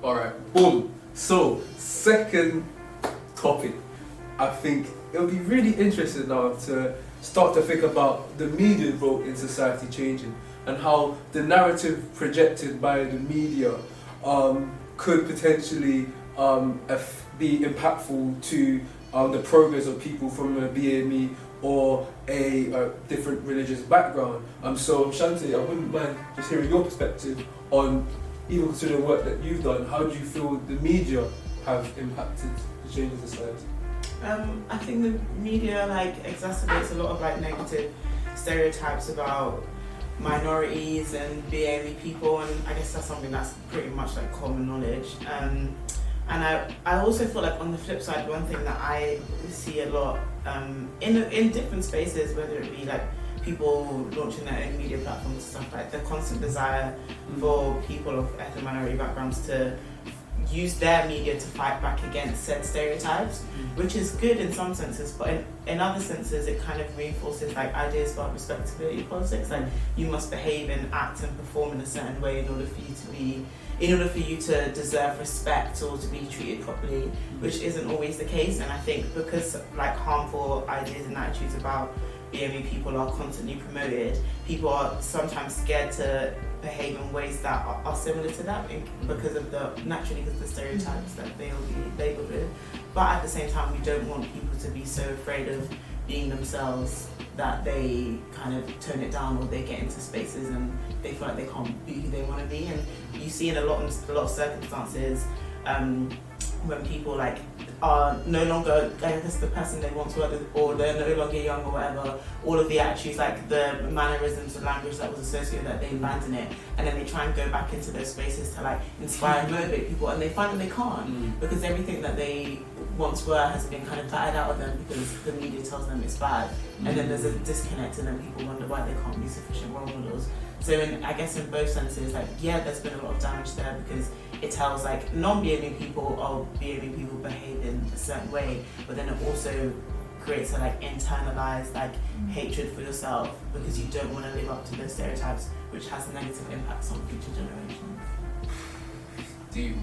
Alright, boom. So, second topic. I think it'll be really interesting now to start to think about the media role in society changing and how the narrative projected by the media could potentially be impactful to the progress of people from a BME or a different religious background. So Chante, I wouldn't mind just hearing your perspective on, even considering the work that you've done, how do you feel the media have impacted the change in society? I think the media exacerbates a lot of negative stereotypes about minorities and BAME people, and I guess that's something that's pretty much common knowledge. And I also feel on the flip side, one thing that I see a lot in different spaces, whether it be people launching their own media platforms and stuff, the constant desire for people of ethnic minority backgrounds to use their media to fight back against said stereotypes, which is good in some senses, but in other senses it kind of reinforces ideas about respectability politics. You must behave and act and perform in a certain way in order for you to deserve respect or to be treated properly, which isn't always the case. And I think because harmful ideas and attitudes about BME people are constantly promoted, people are sometimes scared to behave in ways that are similar to that because of the stereotypes that they will be labelled with. But at the same time, we don't want people to be so afraid of being themselves that they kind of tone it down, or they get into spaces and they feel like they can't be who they want to be. And you see in a lot of circumstances when people are no longer the person they once were, or they're no longer young or whatever, all of the attitudes, the mannerisms and language that was associated, that they abandon it, and then they try and go back into those spaces to inspire and motivate people, and they find that they can't because everything that they once were has been kind of battered out of them because the media tells them it's bad, and then there's a disconnect, and then people wonder why they can't be sufficient role models. So I guess in both senses, there's been a lot of damage there because it tells non-BME people or BME people behave in a certain way, but then it also creates a internalized hatred for yourself because you don't want to live up to those stereotypes, which has negative impacts on future generations. Deep.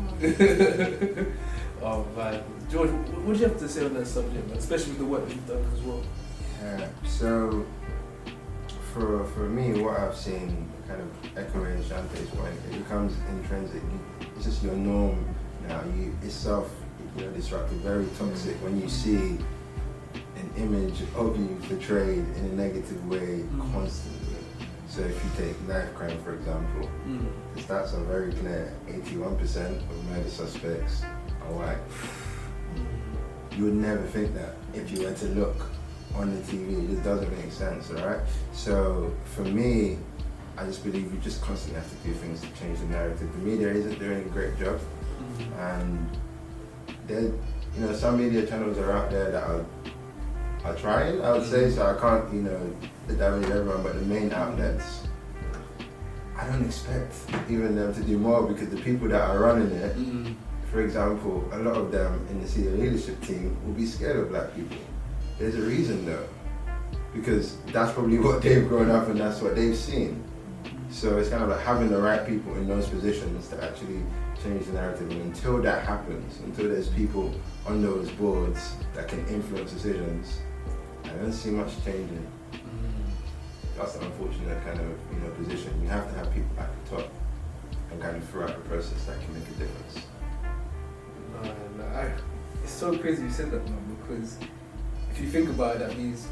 Oh man, George, what do you have to say on that subject, man? Especially with the work you've done as well? Yeah, so for me, what I've seen, kind of echoing Chante's point, it becomes intrinsic. It's just your norm now. It's self-destructive, very toxic when you see an image of you portrayed in a negative way constantly. So if you take knife crime, for example, the stats are very clear. 81% of murder suspects are white. You would never think that if you were to look on the TV. It just doesn't make sense, alright? So for me, I just believe you just constantly have to do things to change the narrative. The media isn't doing a great job, and there, some media channels are out there that are trying, I would say. So I can't, damage everyone, but the main outlets, I don't expect even them to do more because the people that are running it, for example, a lot of them in the senior leadership team will be scared of black people. There's a reason though, because that's probably what they've grown up and that's what they've seen. So it's kind of having the right people in those positions to actually change the narrative. And until that happens, until there's people on those boards that can influence decisions, I don't see much changing. That's the unfortunate kind of position. You have to have people at the top and kind of throughout the process that can make a difference. It's so crazy you said that, man, because if you think about it, that means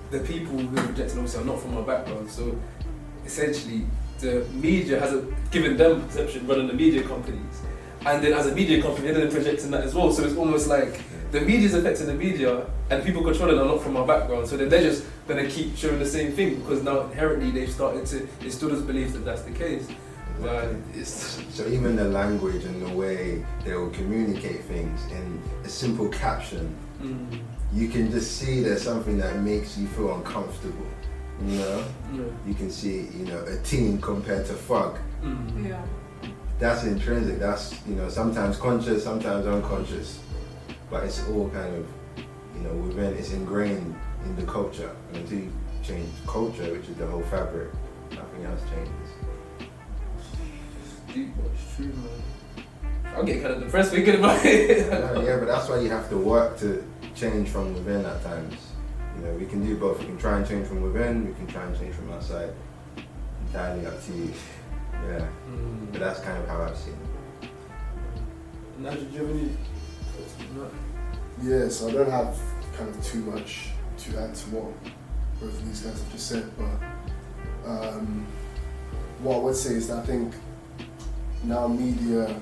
the people who are rejected obviously are not from our background. So essentially, the media has given them perception running the media companies, and then as a media company, they're then projecting that as well. So it's almost like the media is affecting the media, and people controlling are not from our background. So then they're just going to keep showing the same thing because now inherently they've started to instill this belief that that's the case. So even the language and the way they will communicate things in a simple caption, you can just see there's something that makes you feel uncomfortable. You can see, a teen compared to fuck. Yeah. That's intrinsic. That's sometimes conscious, sometimes unconscious, but it's all kind of within. It's ingrained in the culture, and until you change culture, which is the whole fabric, nothing else changes. Deep, but it's true, man. I'm getting kind of depressed thinking about it. Yeah, but that's why you have to work to change from within at times. You know, we can do both. We can try and change from within, we can try and change from outside. Entirely up to you. Yeah. But that's kind of how I've seen it. Now, do you have any thoughts on that? Yeah, so I don't have kind of too much to add to what both of these guys have just said, but what I would say is that I think now media,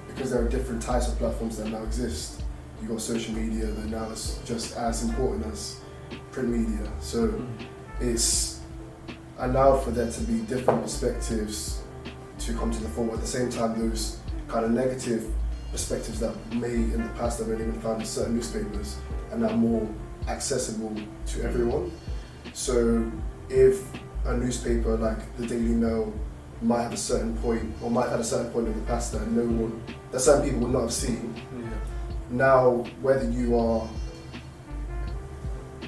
because there are different types of platforms that now exist, you've got social media that now is just as important as print media. So it's allowed for there to be different perspectives to come to the fore. At the same time, those kind of negative perspectives that may in the past have only been found in certain newspapers are now more accessible to everyone. So if a newspaper like the Daily Mail might have a certain point, or might have had a certain point in the past that certain people would not have seen, now whether you are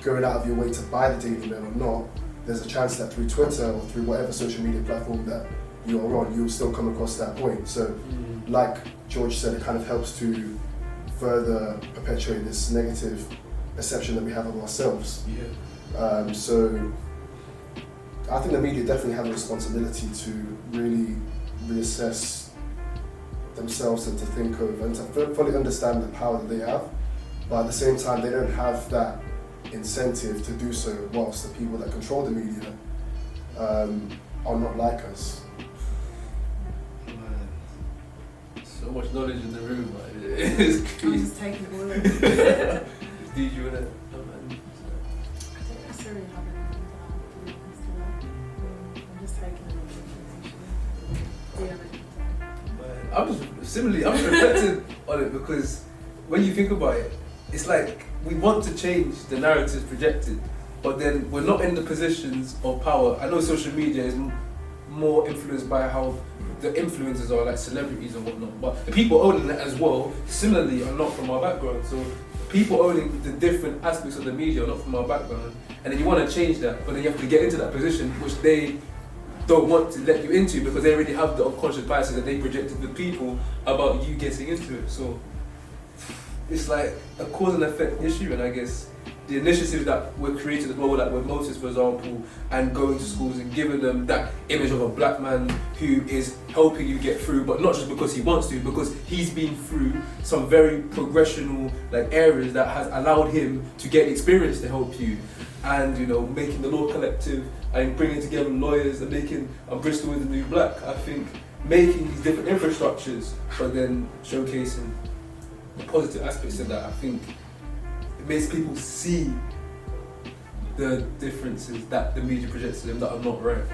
going out of your way to buy the Daily Mail or not, there's a chance that through Twitter or through whatever social media platform that you are on, you'll still come across that point. So like George said, it kind of helps to further perpetuate this negative perception that we have of ourselves. So I think the media definitely have a responsibility to really reassess themselves and to think of and to fully understand the power that they have, but at the same time they don't have that incentive to do so whilst the people that control the media are not like us. So much knowledge in the room, man. It's I'm crazy. just taking it all in. Did you wanna? I don't necessarily have anything to add, to be honest with that. I'm just taking it all in. Do you have anything to add? I'm just reflecting on it because when you think about it, it's like we want to change the narratives projected, but then we're not in the positions of power. I know social media is more influenced by how the influencers are, like celebrities and whatnot, but the people owning it as well, similarly, are not from our background. So people owning the different aspects of the media are not from our background, and then you want to change that, but then you have to get into that position which they don't want to let you into because they already have the unconscious biases that they projected to people about you getting into it. So it's like a cause and effect issue, and I guess the initiatives that were created as well, like with Motivez, for example, and going to schools and giving them that image of a black man who is helping you get through, but not just because he wants to, because he's been through some very progressional like areas that has allowed him to get experience to help you, and you know, making the Law Collective and bringing together lawyers and making Bristol is the new black. I think making these different infrastructures, but then showcasing the positive aspects of that, I think it makes people see the differences that the media projects to them that are not right.